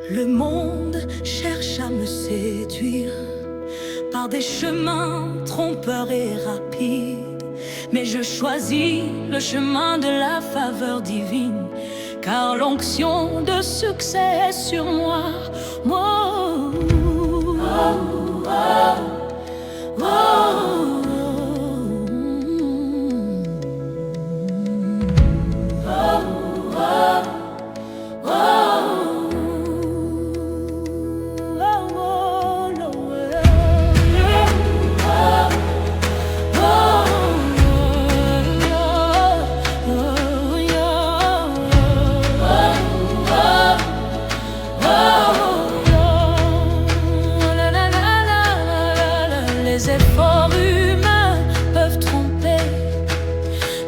Le monde cherche à me séduire par des chemins trompeurs et rapides, mais je choisis le chemin de la faveur divine, car l'onction de succès est sur moi. Oh, oh, oh, oh. Les efforts humains peuvent tromper,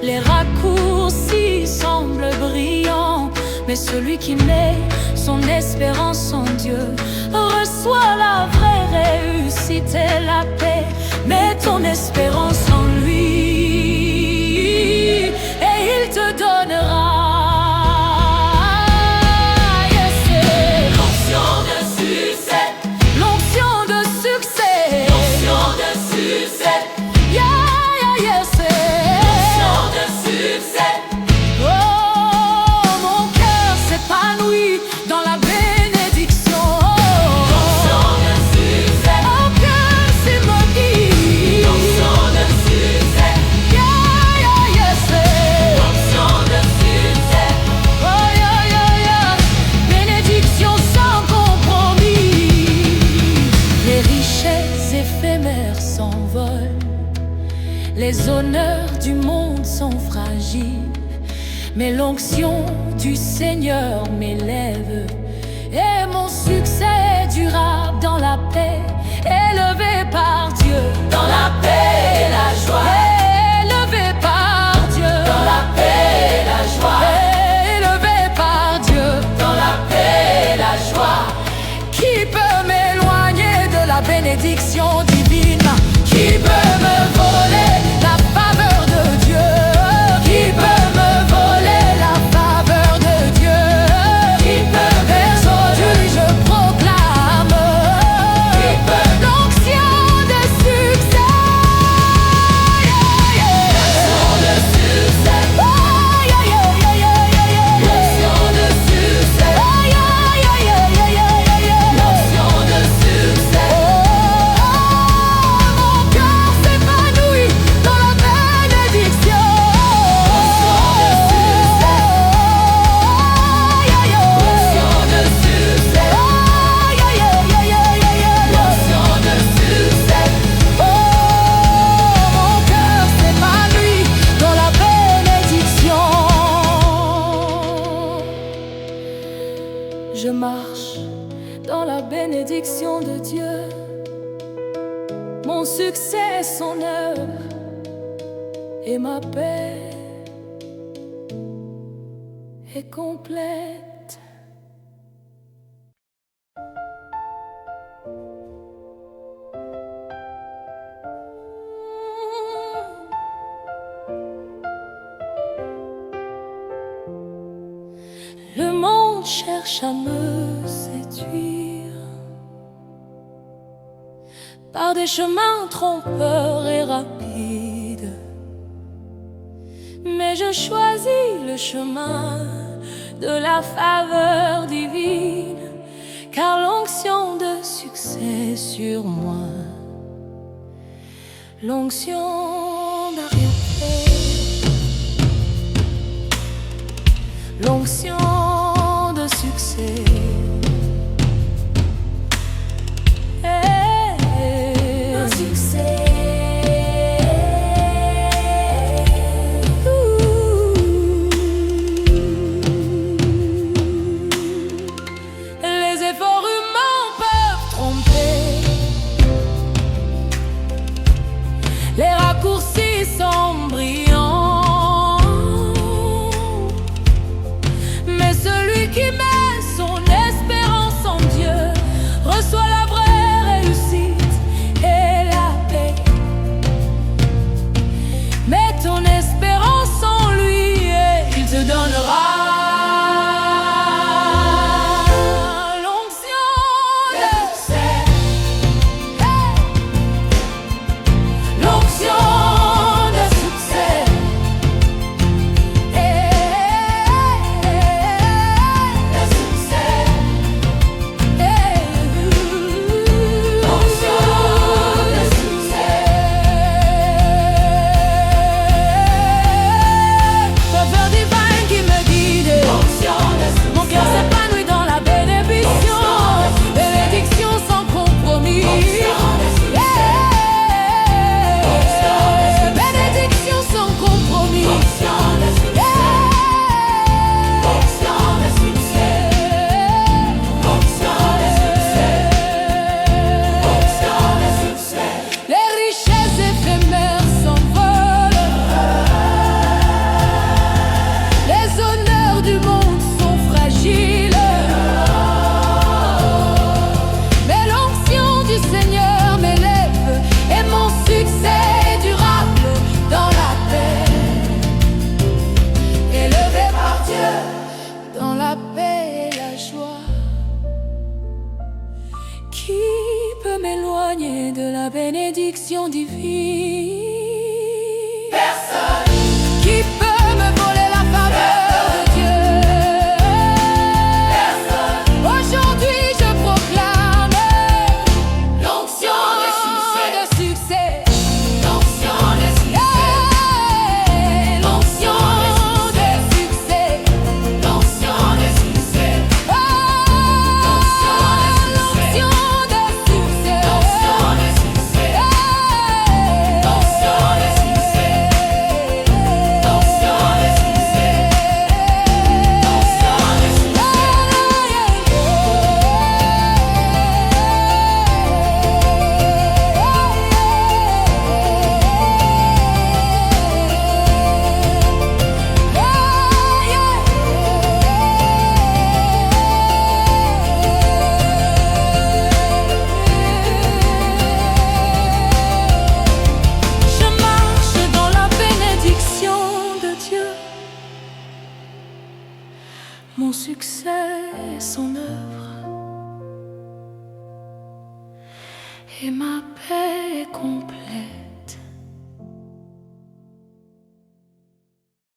les raccourcis semblent brillants, mais celui qui met son espérance en Dieu reçoit la vraie réussite et la paix. Mets ton espérance en lui et il te donnera. Les honneurs du monde sont fragiles, mais l'onction du Seigneur m'élève. Et mon succès est durable dans la paix, élevé par Dieu. Dans la paix et la joie, élevé par Dieu. Dans la paix et la joie, élevé par Dieu. Dans la paix et la joie, qui peut m'éloigner de la bénédiction divine? Qui peut me voler la faveur de Dieu? Qui peut me voler la faveur de Dieu? Qui peut aujourd'hui je proclame qui peut l'onction de succès? L'onction de succès. L'onction de succès. L'onction de succès. Je marche dans la bénédiction de Dieu. Mon succès est son œuvre et ma paix est complète. Le monde cherche à me séduire par des chemins trompeurs et rapides, mais je choisis le chemin de la faveur divine, car l'onction de succès est sur moi. L'onction d'arrière-paix, l'onction de succès. Le succès. Les efforts humains peuvent tromper, les raccourcis bénédiction divine. Personne qui peut me voler la faveur de Dieu. Personne. Aujourd'hui je proclame l'onction de succès. L'onction de succès. L'onction de succès. L'onction de succès. L'onction de succès. L'onction de succès. L'onction de succès. L'onction de succès. L'onction de Je marche dans la bénédiction de Dieu. Mon succès est son œuvre et ma paix est complète.